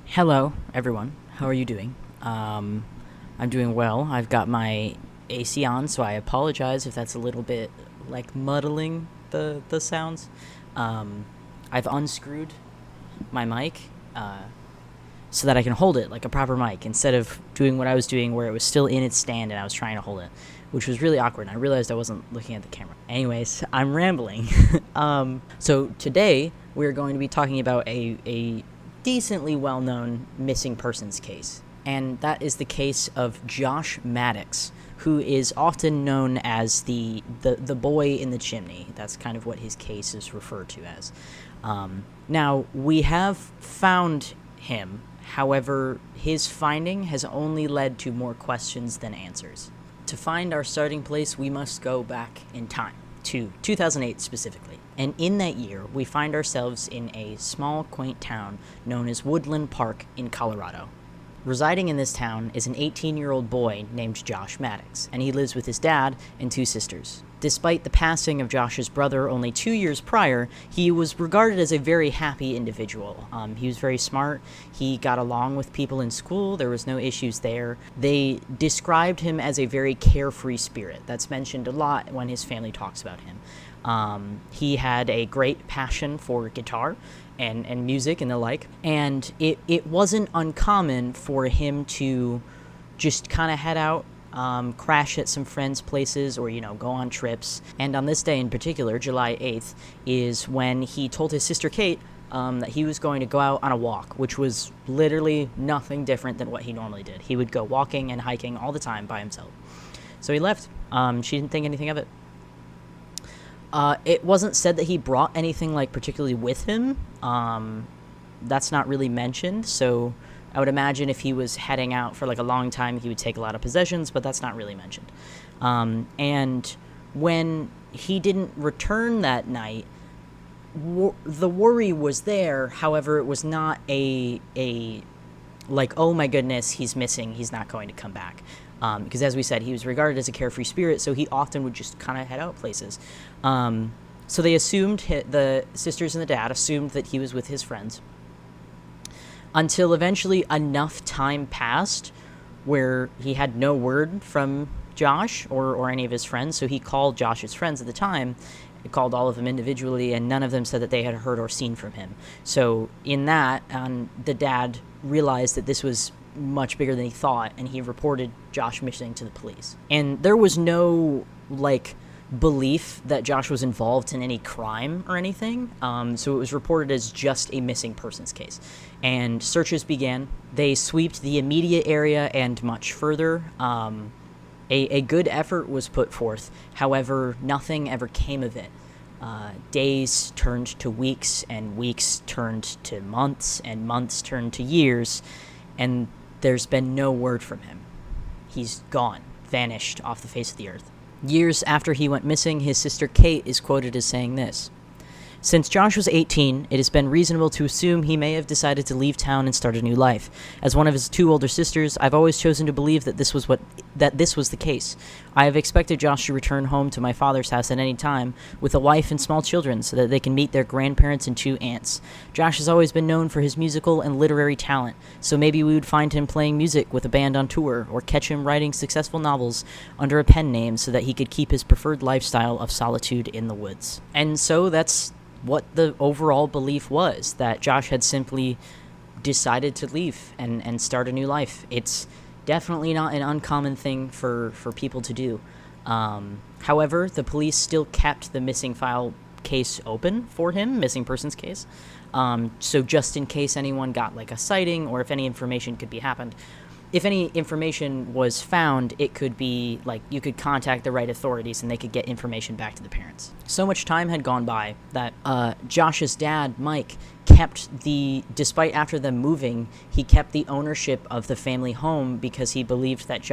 Hello, everyone. How are you doing? I'm doing well. I've got my AC on, so I apologize if that's a little bit, like, muddling the sounds. I've unscrewed my mic so that I can hold it like a proper mic instead of doing what I was doing where it was still in its stand and I was trying to hold it, which was really awkward, and I realized I wasn't looking at the camera. Anyways, I'm rambling. So today we're going to be talking about a decently well-known missing persons case, and that is the case of Josh Maddux, who is often known as the boy in the chimney. That's kind of what his case is referred to as. Now, we have found him. However, his finding has only led to more questions than answers. To find our starting place, we must go back in time, to 2008 specifically. And in that year, we find ourselves in a small, quaint town known as Woodland Park in Colorado. Residing in this town is an 18-year-old boy named Josh Maddux, and he lives with his dad and two sisters. Despite the passing of Josh's brother only 2 years prior, he was regarded as a very happy individual. He was very smart. He got along with people in school. There was no issues there. They described him as a very carefree spirit. That's mentioned a lot when his family talks about him. He had a great passion for guitar and music and the like, and it wasn't uncommon for him to just kind of head out, crash at some friends' places, or, go on trips. And on this day in particular, July 8th, is when he told his sister Kate that he was going to go out on a walk, which was literally nothing different than what he normally did. He would go walking and hiking all the time by himself. So he left. She didn't think anything of it. It wasn't said that he brought anything, particularly with him. That's not really mentioned, so I would imagine if he was heading out for, a long time, he would take a lot of possessions, but that's not really mentioned. And when he didn't return that night, the worry was there. However, it was not a oh my goodness, he's missing, he's not going to come back. Because as we said, he was regarded as a carefree spirit, so he often would just kind of head out places. So they assumed, the sisters and the dad assumed that he was with his friends, until eventually enough time passed where he had no word from Josh or any of his friends, so he called Josh's friends at the time. He called all of them individually, and none of them said that they had heard or seen from him. So in that, the dad realized that this was much bigger than he thought, and he reported Josh missing to the police. And there was no, belief that Josh was involved in any crime or anything, so it was reported as just a missing persons case. And searches began. They sweeped the immediate area and much further. A good effort was put forth. However, nothing ever came of it. Days turned to weeks, and weeks turned to months, and months turned to years, and there's been no word from him. He's gone, vanished off the face of the earth. Years after he went missing, his sister Kate is quoted as saying this: "Since Josh was 18, it has been reasonable to assume he may have decided to leave town and start a new life. As one of his two older sisters, I've always chosen to believe that this was the case. I have expected Josh to return home to my father's house at any time, with a wife and small children, so that they can meet their grandparents and two aunts. Josh has always been known for his musical and literary talent, so maybe we would find him playing music with a band on tour, or catch him writing successful novels under a pen name so that he could keep his preferred lifestyle of solitude in the woods." And so that's what the overall belief was, that Josh had simply decided to leave and start a new life. It's definitely not an uncommon thing for people to do. However, the police still kept the missing file case open for him, missing persons case. So just in case anyone got a sighting, or if any information could be happened. If any information was found, it could be, you could contact the right authorities and they could get information back to the parents. So much time had gone by that Josh's dad, Mike, despite after them moving, he kept the ownership of the family home because he believed that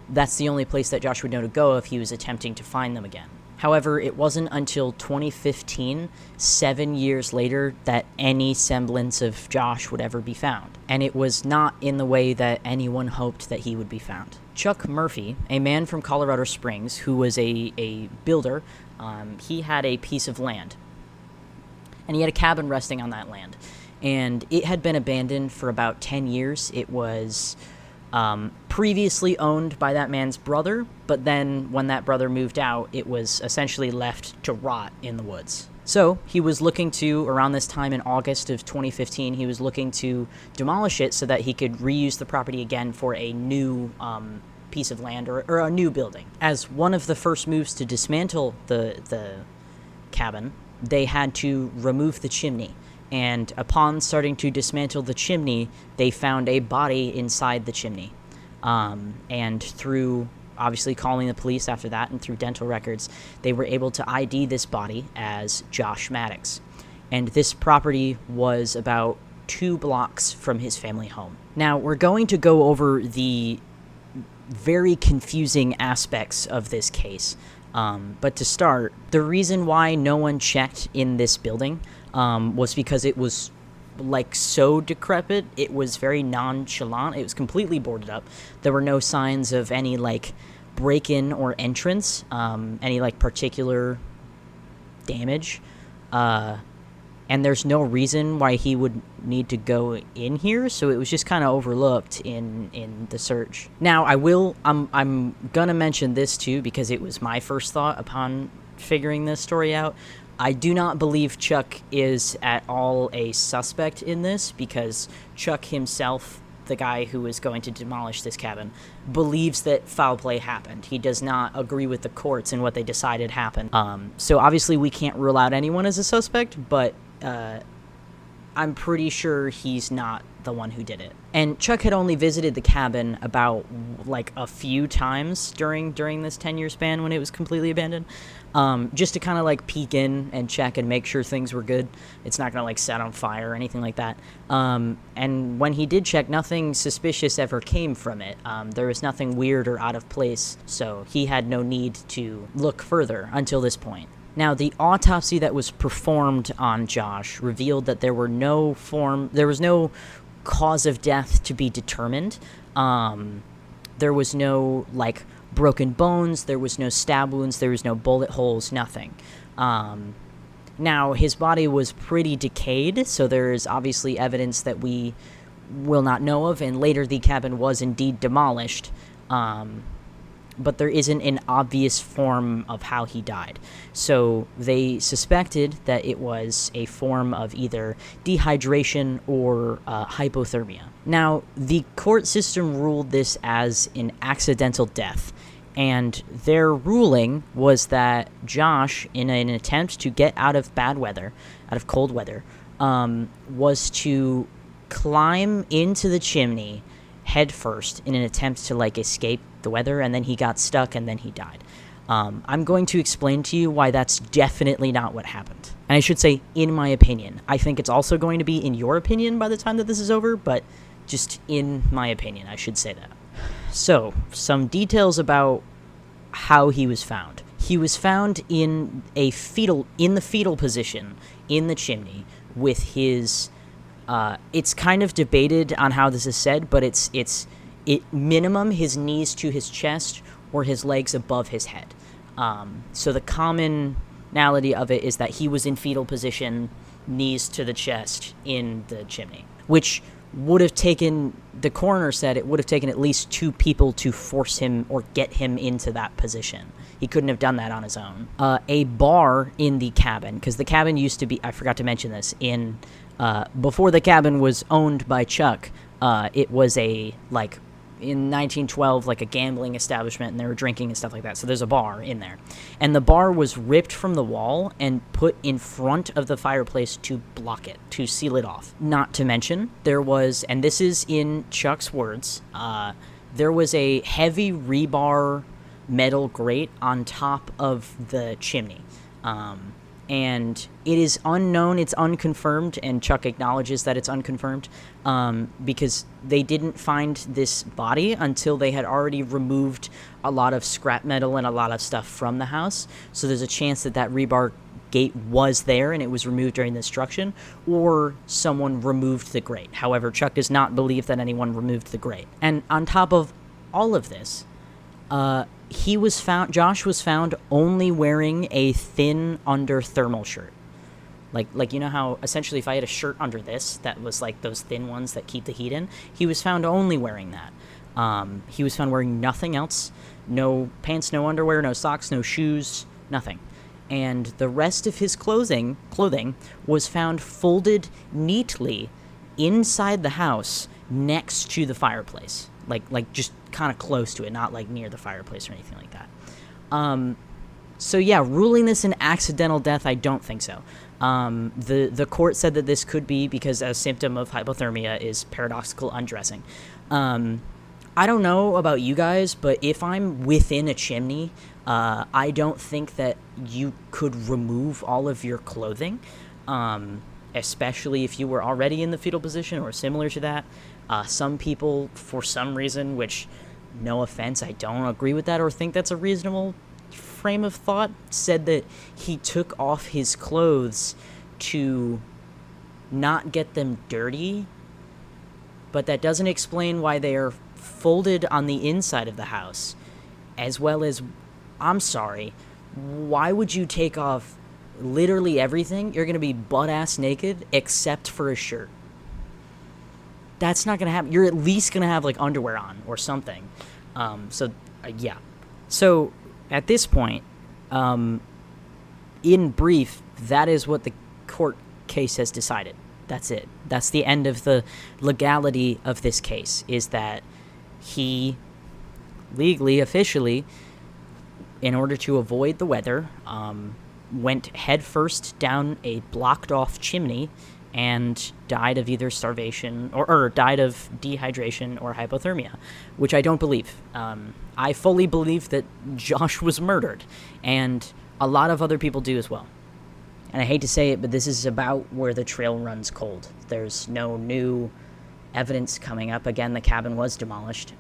that's the only place that Josh would know to go if he was attempting to find them again. However, it wasn't until 2015, 7 years later, that any semblance of Josh would ever be found. And it was not in the way that anyone hoped that he would be found. Chuck Murphy, a man from Colorado Springs who was a builder, he had a piece of land. and he had a cabin resting on that land. And it had been abandoned for about 10 years. It was previously owned by that man's brother, but then when that brother moved out, it was essentially left to rot in the woods. So he was looking to, around this time in August of 2015, he was looking to demolish it so that he could reuse the property again for a new piece of land or a new building. As one of the first moves to dismantle the cabin, they had to remove the chimney. And upon starting to dismantle the chimney, they found a body inside the chimney. And through obviously calling the police after that and through dental records, they were able to ID this body as Josh Maddux. And this property was about 2 blocks from his family home. Now, we're going to go over the very confusing aspects of this case. But to start, the reason why no one checked in this building was because it was so decrepit. It was very nonchalant. It was completely boarded up. There were no signs of any break-in or entrance, any particular damage, and there's no reason why he would need to go in here. So it was just kind of overlooked in the search. Now I'm gonna mention this too because it was my first thought upon figuring this story out. I do not believe Chuck is at all a suspect in this because Chuck himself, the guy who is going to demolish this cabin, believes that foul play happened. He does not agree with the courts and what they decided happened. So obviously we can't rule out anyone as a suspect, but I'm pretty sure he's not the one who did it. And Chuck had only visited the cabin about a few times during this 10-year span when it was completely abandoned, just to kind of peek in and check and make sure things were good. It's not gonna set on fire or anything like that. And when he did check, nothing suspicious ever came from it. There was nothing weird or out of place, so he had no need to look further until this point. Now, the autopsy that was performed on Josh revealed that there was no cause of death to be determined. There was no, broken bones, there was no stab wounds, there was no bullet holes, nothing. Now, his body was pretty decayed, so there is obviously evidence that we will not know of, and later the cabin was indeed demolished. But there isn't an obvious form of how he died. So they suspected that it was a form of either dehydration or hypothermia. Now, the court system ruled this as an accidental death, and their ruling was that Josh, in an attempt to get out of cold weather, was to climb into the chimney head first in an attempt to escape the weather, and then he got stuck and then he died. I'm going to explain to you why that's definitely not what happened. And I should say, in my opinion. I think it's also going to be in your opinion by the time that this is over, but just in my opinion, I should say that. So, some details about how he was found. He was found in the fetal position in the chimney with his it's kind of debated on how this is said, but it's minimum his knees to his chest or his legs above his head. So the commonality of it is that he was in fetal position, knees to the chest in the chimney, which would have taken, the coroner said it would have taken at least 2 people to force him or get him into that position. He couldn't have done that on his own. A bar in the cabin, because the cabin used to be, I forgot to mention this, before the cabin was owned by Chuck, it was in 1912, a gambling establishment, and they were drinking and stuff like that. So there's a bar in there. And the bar was ripped from the wall and put in front of the fireplace to block it, to seal it off. Not to mention, there was, and this is in Chuck's words, there was a heavy rebar metal grate on top of the chimney. And it is unknown, it's unconfirmed, and Chuck acknowledges that it's unconfirmed, because they didn't find this body until they had already removed a lot of scrap metal and a lot of stuff from the house. So there's a chance that rebar gate was there and it was removed during the destruction, or someone removed the grate. However, Chuck does not believe that anyone removed the grate. And on top of all of this, Josh was found only wearing a thin under thermal shirt, Like you know how essentially if I had a shirt under this that was like those thin ones that keep the heat in, he was found only wearing that. He was found wearing nothing else, no pants, no underwear, no socks, no shoes, nothing. And the rest of his clothing was found folded neatly inside the house next to the fireplace, like just kind of close to it, not like near the fireplace or anything like that. So yeah, ruling this an accidental death, I don't think so. The court said that this could be because a symptom of hypothermia is paradoxical undressing. I don't know about you guys, but if I'm within a chimney, I don't think that you could remove all of your clothing, especially if you were already in the fetal position or similar to that. Some people, for some reason, which, no offense, I don't agree with that or think that's a reasonable frame of thought, said that he took off his clothes to not get them dirty, but that doesn't explain why they are folded on the inside of the house, as well as, I'm sorry, why would you take off literally everything? You're going to be butt-ass naked except for a shirt. That's not going to happen. You're at least going to have, like, underwear on or something. Yeah. So, at this point, in brief, that is what the court case has decided. That's it. That's the end of the legality of this case, is that he legally, officially, in order to avoid the weather, went headfirst down a blocked-off chimney and died of either starvation or died of dehydration or hypothermia, which I don't believe. I fully believe that Josh was murdered, and a lot of other people do as well. And I hate to say it, but this is about where the trail runs cold. There's no new evidence coming up. Again, the cabin was demolished.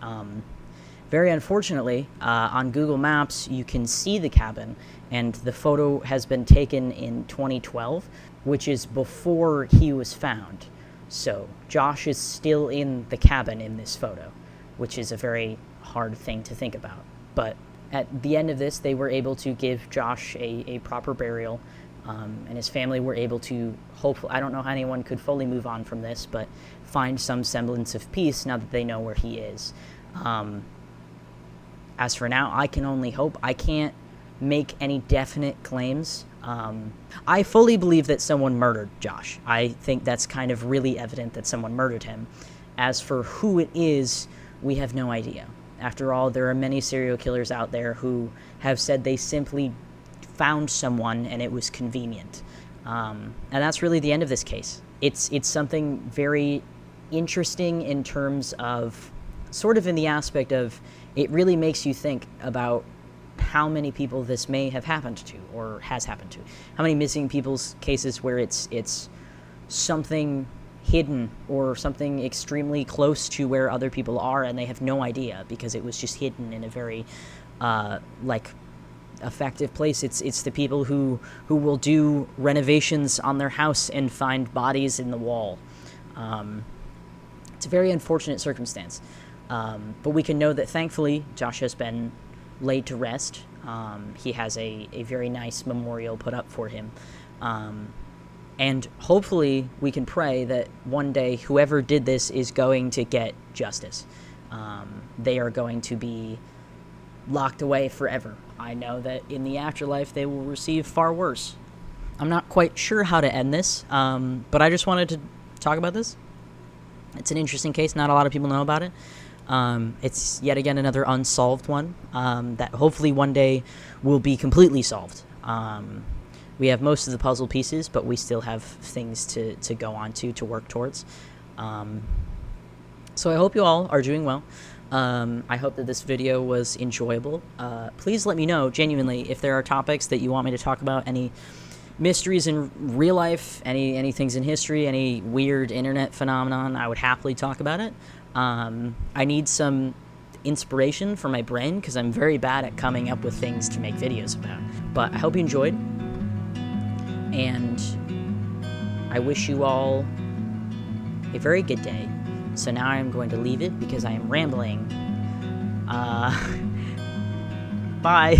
Very unfortunately, on Google Maps, you can see the cabin, and the photo has been taken in 2012, which is before he was found. So Josh is still in the cabin in this photo, which is a very hard thing to think about. But at the end of this, they were able to give Josh a proper burial, and his family were able to, hopefully, I don't know how anyone could fully move on from this, but find some semblance of peace now that they know where he is. As for now, I can only hope. I can't make any definite claims. I fully believe that someone murdered Josh. I think that's kind of really evident that someone murdered him. As for who it is, we have no idea. After all, there are many serial killers out there who have said they simply found someone and it was convenient. And that's really the end of this case. It's something very interesting in terms of, sort of in the aspect of, it really makes you think about how many people this may have happened to or has happened to. How many missing people's cases where it's something hidden or something extremely close to where other people are and they have no idea because it was just hidden in a very effective place. It's the people who will do renovations on their house and find bodies in the wall. It's a very unfortunate circumstance. But we can know that thankfully Josh has been laid to rest. He has a very nice memorial put up for him. And hopefully we can pray that one day whoever did this is going to get justice. They are going to be locked away forever. I know that in the afterlife they will receive far worse. I'm not quite sure how to end this, but I just wanted to talk about this. It's an interesting case. Not a lot of people know about it. It's yet again another unsolved one that hopefully one day will be completely solved. We have most of the puzzle pieces, but we still have things to go on to work towards. So I hope you all are doing well. I hope that this video was enjoyable. Please let me know, genuinely, if there are topics that you want me to talk about, any mysteries in real life, any things in history, any weird internet phenomenon. I would happily talk about it. I need some inspiration for my brain because I'm very bad at coming up with things to make videos about. But I hope you enjoyed, and I wish you all a very good day. So now I'm going to leave it because I am rambling. Bye.